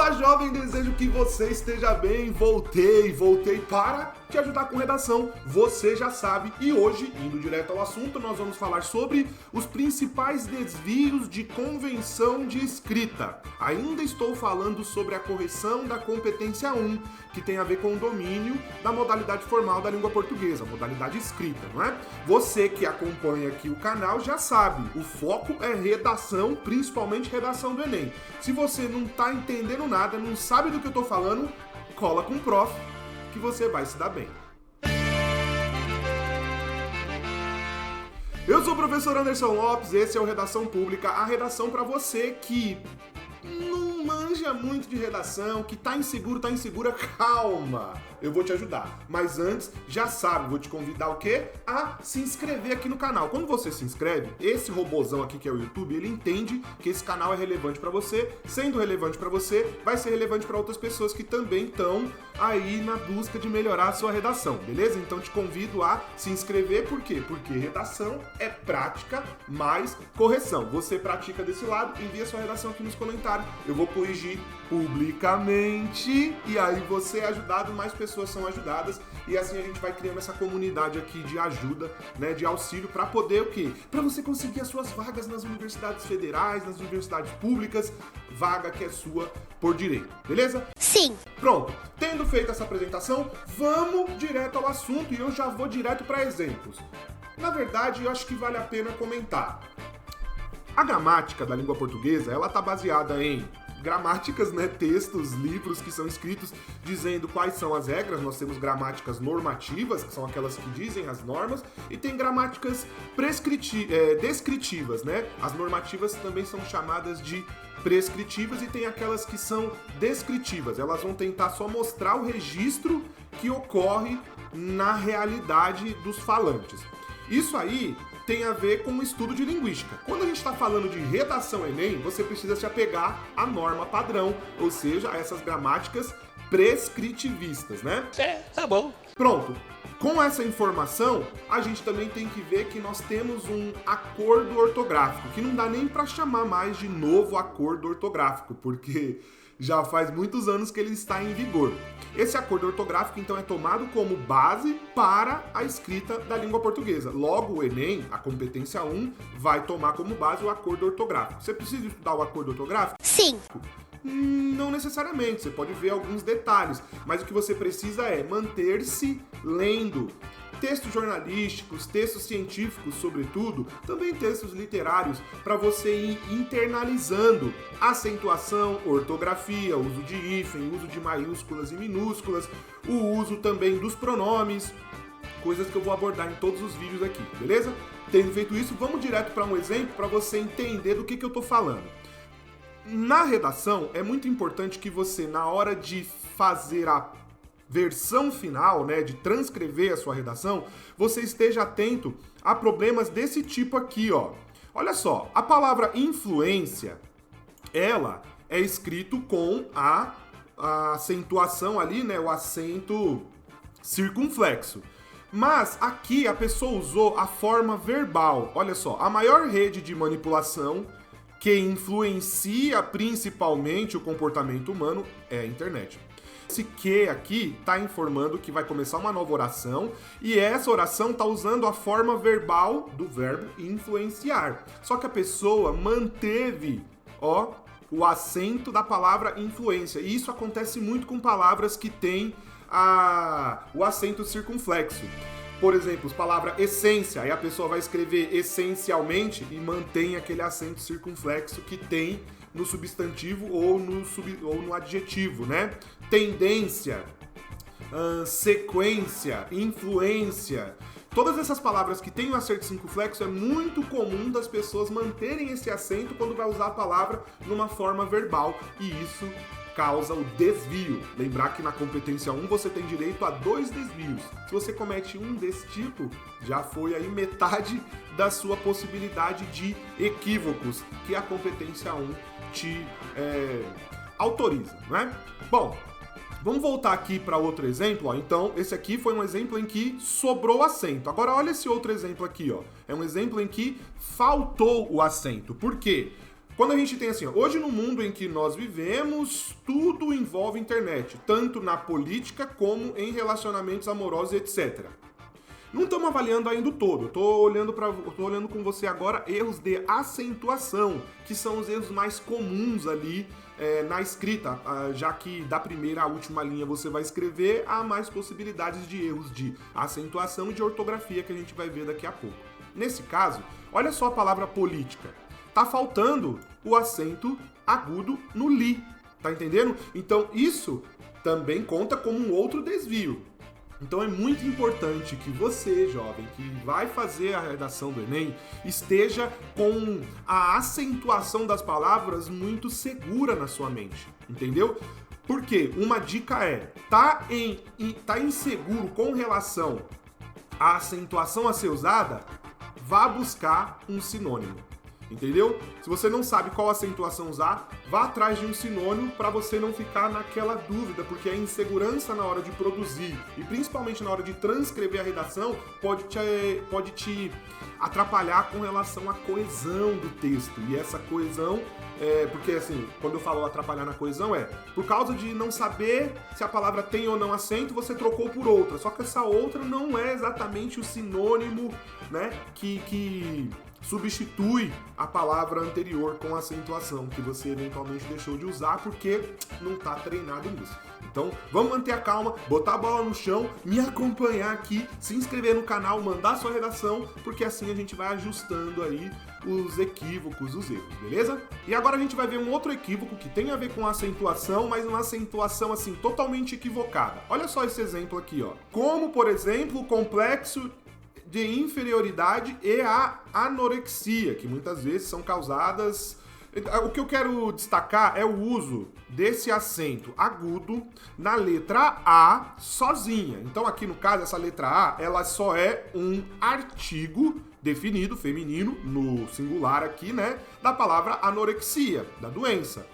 Olá, jovem, desejo que você esteja bem. Voltei para te ajudar com redação, você já sabe. E hoje, indo direto ao assunto, nós vamos falar sobre os principais desvios de convenção de escrita. Ainda estou falando sobre a correção da competência 1, que tem a ver com o domínio da modalidade formal da língua portuguesa, modalidade escrita, não é? Você que acompanha aqui o canal já sabe, o foco é redação, principalmente redação do Enem. Se você não está entendendo nada, não sabe do que eu estou falando, cola com o prof, que você vai se dar bem. Eu sou o professor Anderson Lopes, esse é o Redação Pública, a redação para você que não manja muito de redação, que tá insegura, calma, eu vou te ajudar. Mas antes, já sabe, vou te convidar o quê? A se inscrever aqui no canal. Quando você se inscreve, esse robozão aqui que é o YouTube, ele entende que esse canal é relevante pra você. Sendo relevante pra você, vai ser relevante pra outras pessoas que também estão aí na busca de melhorar a sua redação, beleza? Então te convido a se inscrever, por quê? Porque redação é prática mais correção. Você pratica desse lado, envia sua redação aqui nos comentários. Eu vou corrigir publicamente e aí você é ajudado, mais pessoas são ajudadas e assim a gente vai criando essa comunidade aqui de ajuda, né, de auxílio para poder o quê? Para você conseguir as suas vagas nas universidades federais, nas universidades públicas, vaga que é sua por direito, beleza? Sim. Pronto, tendo feito essa apresentação, vamos direto ao assunto e eu já vou direto para exemplos. Na verdade, eu acho que vale a pena comentar. A gramática da língua portuguesa, ela tá baseada em gramáticas, né, textos, livros que são escritos dizendo quais são as regras. Nós temos gramáticas normativas, que são aquelas que dizem as normas, e tem gramáticas descritivas, né? As normativas também são chamadas de prescritivas e tem aquelas que são descritivas. Elas vão tentar só mostrar o registro que ocorre na realidade dos falantes. Isso aí tem a ver com o estudo de linguística. Quando a gente está falando de redação Enem, você precisa se apegar à norma padrão, ou seja, a essas gramáticas prescritivistas, né? Tá bom. Pronto. Com essa informação, a gente também tem que ver que nós temos um acordo ortográfico, que não dá nem para chamar mais de novo acordo ortográfico, porque já faz muitos anos que ele está em vigor. Esse acordo ortográfico, então, é tomado como base para a escrita da língua portuguesa. Logo, o Enem, a competência 1, vai tomar como base o acordo ortográfico. Você precisa estudar o acordo ortográfico? Sim. Não necessariamente, você pode ver alguns detalhes, mas o que você precisa é manter-se lendo. Textos jornalísticos, textos científicos, sobretudo, também textos literários, para você ir internalizando acentuação, ortografia, uso de hífen, uso de maiúsculas e minúsculas, o uso também dos pronomes, coisas que eu vou abordar em todos os vídeos aqui, beleza? Tendo feito isso, vamos direto para um exemplo para você entender do que eu tô falando. Na redação, é muito importante que você, na hora de fazer a versão final, né, de transcrever a sua redação, você esteja atento a problemas desse tipo aqui, ó. Olha só, a palavra influência, ela é escrito com a acentuação ali, né, o acento circunflexo. Mas aqui a pessoa usou a forma verbal. Olha só, a maior rede de manipulação que influencia principalmente o comportamento humano é a internet. Esse que aqui está informando que vai começar uma nova oração e essa oração está usando a forma verbal do verbo influenciar. Só que a pessoa manteve, ó, o acento da palavra influência. E isso acontece muito com palavras que têm o acento circunflexo. Por exemplo, a palavra essência, aí a pessoa vai escrever essencialmente e mantém aquele acento circunflexo que tem no substantivo ou no adjetivo, né? Tendência, sequência, influência. Todas essas palavras que têm o acento circunflexo é muito comum das pessoas manterem esse acento quando vai usar a palavra numa forma verbal e isso causa o desvio. Lembrar que na competência 1 você tem direito a 2 desvios. Se você comete um desse tipo, já foi aí metade da sua possibilidade de equívocos que a competência 1 te autoriza, né? Bom, vamos voltar aqui para outro exemplo, ó. Então, esse aqui foi um exemplo em que sobrou acento. Agora, olha esse outro exemplo aqui, ó. É um exemplo em que faltou o acento. Por quê? Quando a gente tem assim, ó, hoje no mundo em que nós vivemos, tudo envolve internet, tanto na política como em relacionamentos amorosos, etc. Não estamos avaliando ainda o todo, tô olhando com você agora erros de acentuação, que são os erros mais comuns ali na escrita, já que da primeira à última linha você vai escrever, há mais possibilidades de erros de acentuação e de ortografia que a gente vai ver daqui a pouco. Nesse caso, olha só a palavra política. Tá faltando o acento agudo no li, tá entendendo? Então isso também conta como um outro desvio. Então é muito importante que você, jovem, que vai fazer a redação do Enem, esteja com a acentuação das palavras muito segura na sua mente, entendeu? Porque uma dica é, tá inseguro com relação à acentuação a ser usada, vá buscar um sinônimo. Entendeu? Se você não sabe qual acentuação usar, vá atrás de um sinônimo para você não ficar naquela dúvida, porque a insegurança na hora de produzir e principalmente na hora de transcrever a redação pode te atrapalhar com relação à coesão do texto. E essa coesão, porque assim, quando eu falo atrapalhar na coesão por causa de não saber se a palavra tem ou não acento, você trocou por outra. Só que essa outra não é exatamente o sinônimo, né, que substitui a palavra anterior com acentuação, que você eventualmente deixou de usar porque não está treinado nisso. Então, vamos manter a calma, botar a bola no chão, me acompanhar aqui, se inscrever no canal, mandar sua redação, porque assim a gente vai ajustando aí os equívocos, os erros, beleza? E agora a gente vai ver um outro equívoco que tem a ver com acentuação, mas uma acentuação assim totalmente equivocada. Olha só esse exemplo aqui, ó. Como, por exemplo, o complexo de inferioridade e a anorexia, que muitas vezes são causadas... O que eu quero destacar é o uso desse acento agudo na letra A sozinha. Então aqui no caso, essa letra A, ela só é um artigo definido, feminino, no singular aqui, né, da palavra anorexia, da doença.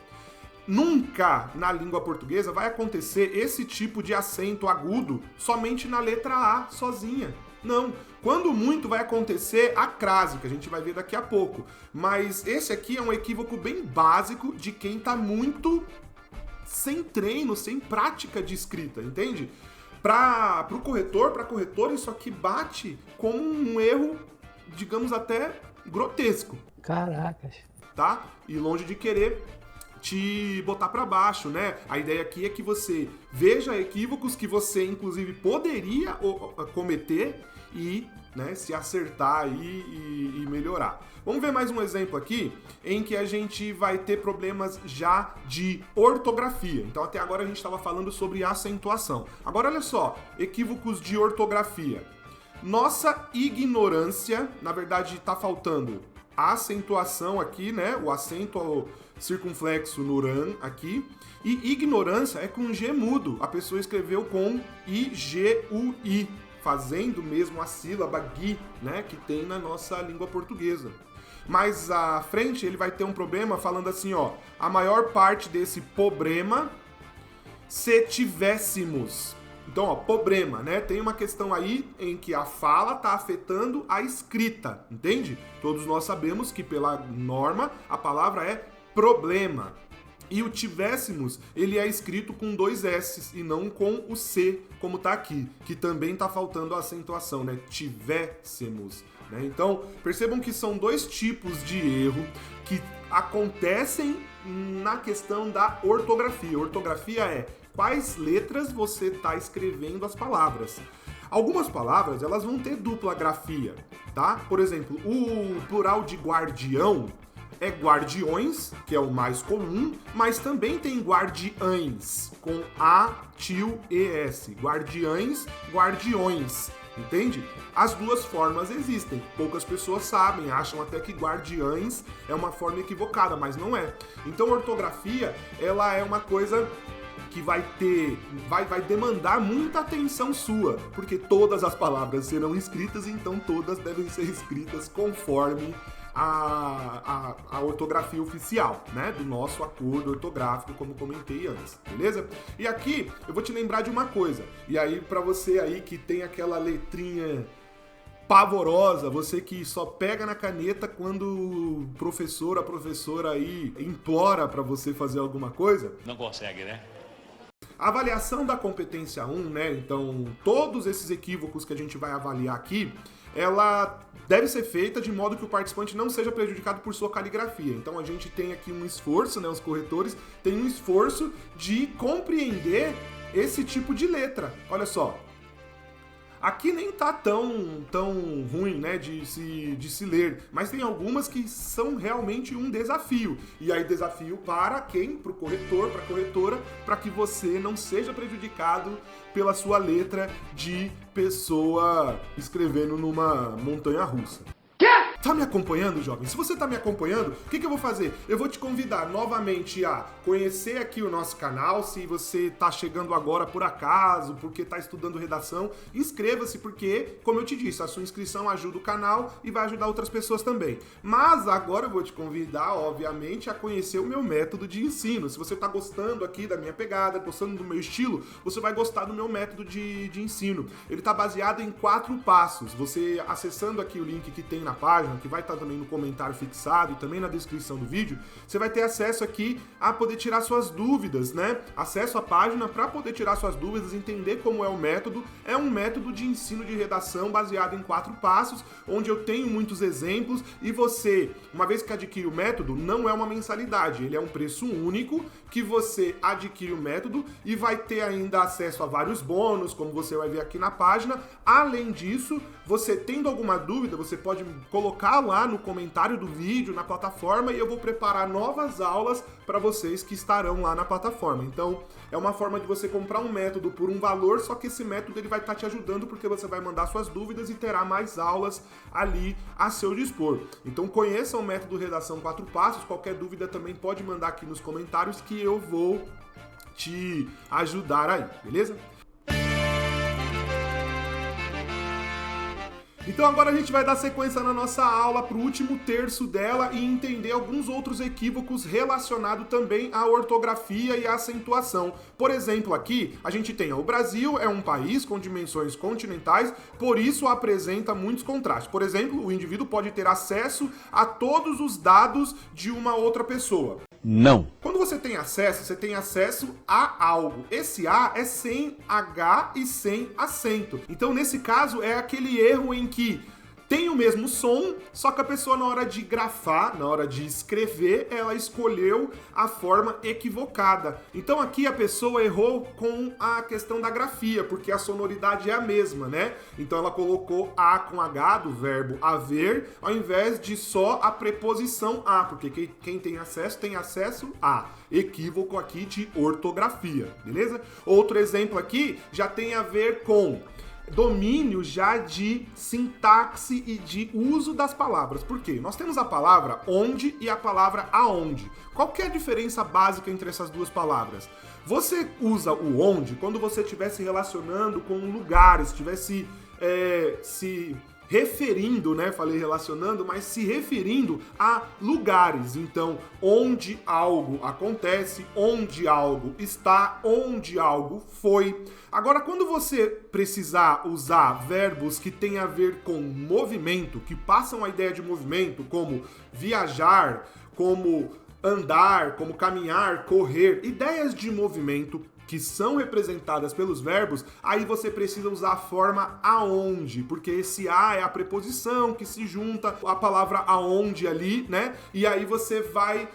Nunca na língua portuguesa vai acontecer esse tipo de acento agudo somente na letra A sozinha. Não. Quando muito vai acontecer a crase, que a gente vai ver daqui a pouco. Mas esse aqui é um equívoco bem básico de quem tá muito sem treino, sem prática de escrita, entende? Pro corretor, pra corretora, isso aqui bate com um erro, digamos até grotesco. Caracas. Tá? E longe de querer te botar para baixo, né? A ideia aqui é que você veja equívocos que você, inclusive, poderia cometer e, né, se acertar aí e melhorar. Vamos ver mais um exemplo aqui em que a gente vai ter problemas já de ortografia. Então, até agora a gente estava falando sobre acentuação. Agora, olha só, equívocos de ortografia. Nossa ignorância, na verdade, está faltando a acentuação aqui, né? O acento circunflexo no ran aqui. E ignorância é com G mudo. A pessoa escreveu com I-G-U-I, fazendo mesmo a sílaba gui, né? Que tem na nossa língua portuguesa. Mais à frente ele vai ter um problema falando assim, ó. A maior parte desse problema se tivéssemos. Então, ó, problema, né? Tem uma questão aí em que a fala tá afetando a escrita, entende? Todos nós sabemos que pela norma a palavra é problema. E o tivéssemos, ele é escrito com 2 S e não com o C, como tá aqui, que também tá faltando a acentuação, né? Tivéssemos, né? Então, percebam que são 2 tipos de erro que acontecem na questão da ortografia. Ortografia é quais letras você está escrevendo as palavras. Algumas palavras, elas vão ter dupla grafia, tá? Por exemplo, o plural de guardião é guardiões, que é o mais comum, mas também tem guardiães, com A, tio, ES. Guardiães, guardiões, entende? As duas formas existem. Poucas pessoas sabem, acham até que guardiães é uma forma equivocada, mas não é. Então, ortografia, ela é uma coisa que vai demandar muita atenção sua, porque todas as palavras serão escritas, então todas devem ser escritas conforme a ortografia oficial, né, do nosso acordo ortográfico, como comentei antes, beleza? E aqui eu vou te lembrar de uma coisa, e aí pra você aí que tem aquela letrinha pavorosa, você que só pega na caneta quando o professor, a professora aí implora para você fazer alguma coisa. Não consegue, né? A avaliação da competência 1, né? Então, todos esses equívocos que a gente vai avaliar aqui, ela deve ser feita de modo que o participante não seja prejudicado por sua caligrafia. Então, a gente tem aqui um esforço, né? Os corretores têm um esforço de compreender esse tipo de letra. Olha só. Aqui nem tá tão ruim, né, de se ler, mas tem algumas que são realmente um desafio. E aí desafio para quem? Para o corretor, para a corretora, para que você não seja prejudicado pela sua letra de pessoa escrevendo numa montanha-russa. Tá me acompanhando, jovem? Se você tá me acompanhando, o que eu vou fazer? Eu vou te convidar novamente a conhecer aqui o nosso canal. Se você tá chegando agora por acaso, porque tá estudando redação, inscreva-se, porque, como eu te disse, a sua inscrição ajuda o canal e vai ajudar outras pessoas também. Mas agora eu vou te convidar, obviamente, a conhecer o meu método de ensino. Se você tá gostando aqui da minha pegada, gostando do meu estilo, você vai gostar do meu método de ensino. Ele tá baseado em 4 passos. Você acessando aqui o link que tem na página, que vai estar também no comentário fixado e também na descrição do vídeo, você vai ter acesso aqui a poder tirar suas dúvidas, né? Acesso à página para poder tirar suas dúvidas, entender como é o método. É um método de ensino de redação baseado em 4 passos, onde eu tenho muitos exemplos e você, uma vez que adquire o método, não é uma mensalidade, ele é um preço único que você adquire o método e vai ter ainda acesso a vários bônus, como você vai ver aqui na página. Além disso, você tendo alguma dúvida, você pode colocar lá no comentário do vídeo, na plataforma, e eu vou preparar novas aulas para vocês que estarão lá na plataforma. Então, é uma forma de você comprar um método por um valor, só que esse método ele vai estar te ajudando porque você vai mandar suas dúvidas e terá mais aulas ali a seu dispor. Então, conheça o método Redação 4 Passos. Qualquer dúvida também pode mandar aqui nos comentários que eu vou te ajudar aí, beleza? Então agora a gente vai dar sequência na nossa aula para o último terço dela e entender alguns outros equívocos relacionados também à ortografia e à acentuação. Por exemplo, aqui a gente tem o Brasil é um país com dimensões continentais, por isso apresenta muitos contrastes. Por exemplo, o indivíduo pode ter acesso a todos os dados de uma outra pessoa. Não. Quando você tem acesso a algo. Esse A é sem H e sem acento. Então, nesse caso, é aquele erro em que tem o mesmo som, só que a pessoa na hora de grafar, na hora de escrever, ela escolheu a forma equivocada. Então aqui a pessoa errou com a questão da grafia, porque a sonoridade é a mesma, né? Então ela colocou A com H do verbo haver, ao invés de só a preposição a, porque quem tem acesso a. Equívoco aqui de ortografia, beleza? Outro exemplo aqui já tem a ver com domínio já de sintaxe e de uso das palavras. Por quê? Nós temos a palavra onde e a palavra aonde. Qual que é a diferença básica entre essas duas palavras? Você usa o onde quando você estiver se relacionando com lugares, estiver se referindo, né? Falei relacionando, mas se referindo a lugares. Então, onde algo acontece, onde algo está, onde algo foi. Agora, quando você precisar usar verbos que têm a ver com movimento, que passam a ideia de movimento, como viajar, como andar, como caminhar, correr, ideias de movimento que são representadas pelos verbos, aí você precisa usar a forma aonde, porque esse a é a preposição que se junta a palavra aonde ali, né? E aí você vai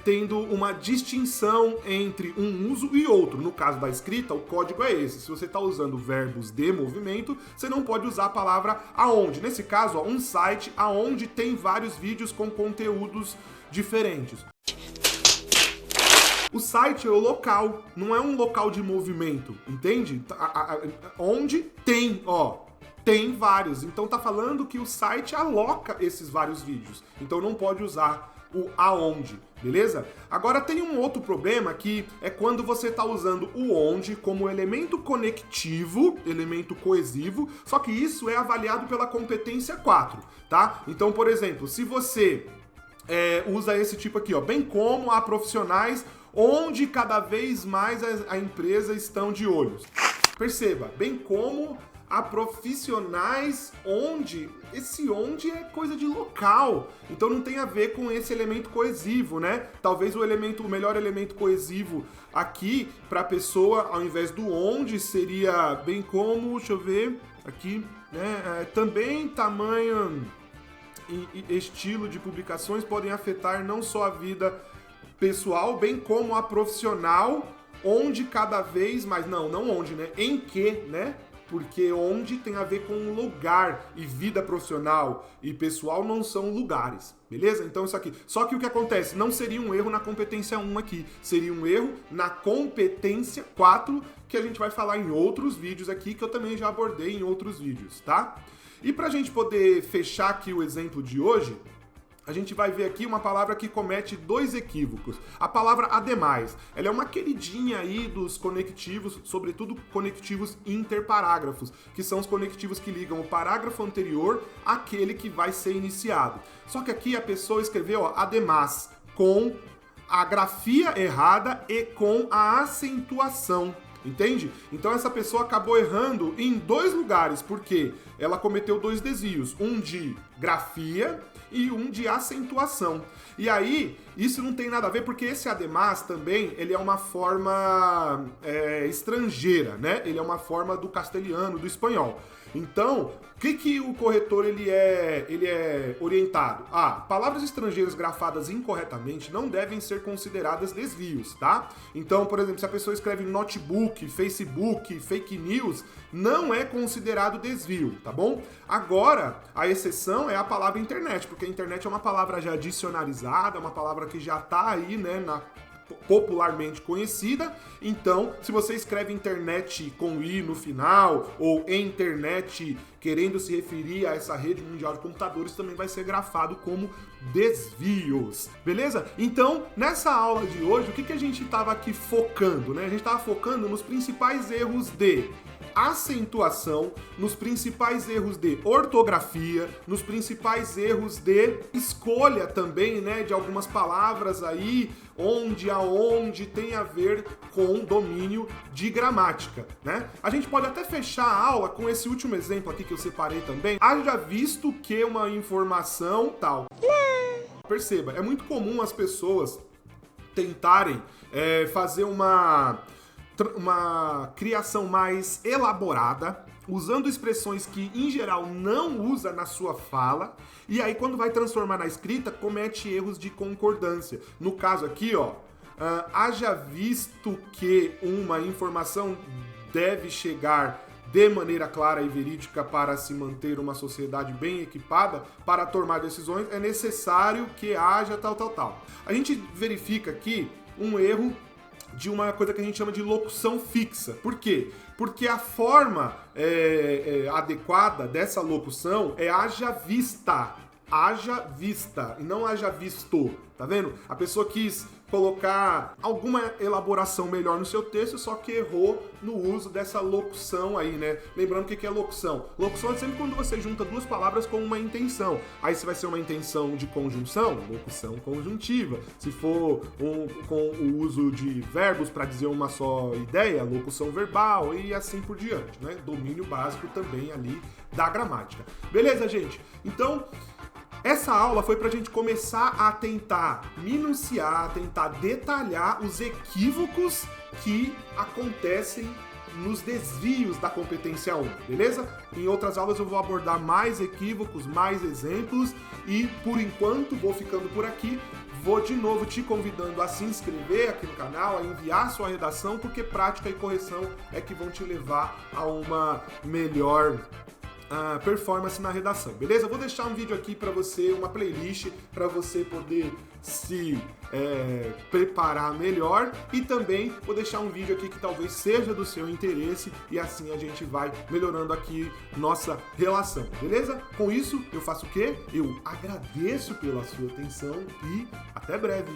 tendo uma distinção entre um uso e outro. No caso da escrita, o código é esse. Se você está usando verbos de movimento, você não pode usar a palavra aonde. Nesse caso, ó, um site aonde tem vários vídeos com conteúdos diferentes. O site é o local, não é um local de movimento, entende? Onde tem, ó, tem vários. Então tá falando que o site aloca esses vários vídeos. Então não pode usar o aonde, beleza? Agora tem um outro problema que é quando você tá usando o onde como elemento conectivo, elemento coesivo, só que isso é avaliado pela competência 4, tá? Então, por exemplo, se você usa esse tipo aqui, ó, bem como há profissionais onde cada vez mais a empresa estão de olhos. Perceba, bem como a profissionais onde, esse onde é coisa de local, então não tem a ver com esse elemento coesivo, né? Talvez o melhor elemento coesivo aqui para a pessoa, ao invés do onde, seria bem como, deixa eu ver aqui, né? Também tamanho e estilo de publicações podem afetar não só a vida pessoal, bem como a profissional, onde cada vez mais, não onde, né? Em que, né? Porque onde tem a ver com lugar, e vida profissional e pessoal não são lugares, beleza? Então isso aqui. Só que o que acontece? Não seria um erro na competência 1 aqui, seria um erro na competência 4, que a gente vai falar em outros vídeos aqui, que eu também já abordei em outros vídeos, tá? E pra gente poder fechar aqui o exemplo de hoje, a gente vai ver aqui uma palavra que comete 2 equívocos. A palavra ademais, ela é uma queridinha aí dos conectivos, sobretudo conectivos interparágrafos, que são os conectivos que ligam o parágrafo anterior àquele que vai ser iniciado. Só que aqui a pessoa escreveu, ó, ademais, com a grafia errada e com a acentuação. Entende? Então essa pessoa acabou errando em 2 lugares, porque ela cometeu 2 desvios, um de grafia e um de acentuação. E aí, isso não tem nada a ver, porque esse ademais também, ele é uma forma estrangeira, né? Ele é uma forma do castelhano, do espanhol. Então, o que o corretor ele é orientado? Palavras estrangeiras grafadas incorretamente não devem ser consideradas desvios, tá? Então, por exemplo, se a pessoa escreve notebook, Facebook, fake news, não é considerado desvio, tá bom? Agora, a exceção é a palavra internet, porque a internet é uma palavra já dicionarizada, é uma palavra que já tá aí, né, popularmente conhecida. Então, se você escreve internet com i no final, ou internet querendo se referir a essa rede mundial de computadores, também vai ser grafado como desvios, beleza? Então, nessa aula de hoje, o que a gente estava aqui focando, né? A gente estava focando nos principais erros de acentuação, nos principais erros de ortografia, nos principais erros de escolha também, né, de algumas palavras aí, aonde tem a ver com domínio de gramática, né? A gente pode até fechar a aula com esse último exemplo aqui que eu separei também. Haja visto que uma informação tal. Perceba, é muito comum as pessoas tentarem fazer uma criação mais elaborada, usando expressões que, em geral, não usa na sua fala, e aí, quando vai transformar na escrita, comete erros de concordância. No caso aqui, ó, haja visto que uma informação deve chegar de maneira clara e verídica para se manter uma sociedade bem equipada para tomar decisões, é necessário que haja tal. A gente verifica aqui um erro de uma coisa que a gente chama de locução fixa. Por quê? Porque a forma adequada dessa locução é haja vista, e não haja visto, tá vendo? A pessoa quis colocar alguma elaboração melhor no seu texto, só que errou no uso dessa locução aí, né? Lembrando o que é locução. Locução é sempre quando você junta 2 palavras com uma intenção. Aí se vai ser uma intenção de conjunção, locução conjuntiva. Se for com o uso de verbos para dizer uma só ideia, locução verbal e assim por diante, né? Domínio básico também ali da gramática. Beleza, gente? Então, essa aula foi para a gente começar a tentar minuciar, tentar detalhar os equívocos que acontecem nos desvios da competência 1, beleza? Em outras aulas eu vou abordar mais equívocos, mais exemplos e, por enquanto, vou ficando por aqui. Vou de novo te convidando a se inscrever aqui no canal, a enviar sua redação, porque prática e correção é que vão te levar a uma melhor performance na redação, beleza? Eu vou deixar um vídeo aqui para você, uma playlist para você poder se preparar melhor, e também vou deixar um vídeo aqui que talvez seja do seu interesse, e assim a gente vai melhorando aqui nossa relação, beleza? Com isso, eu faço o quê? Eu agradeço pela sua atenção e até breve!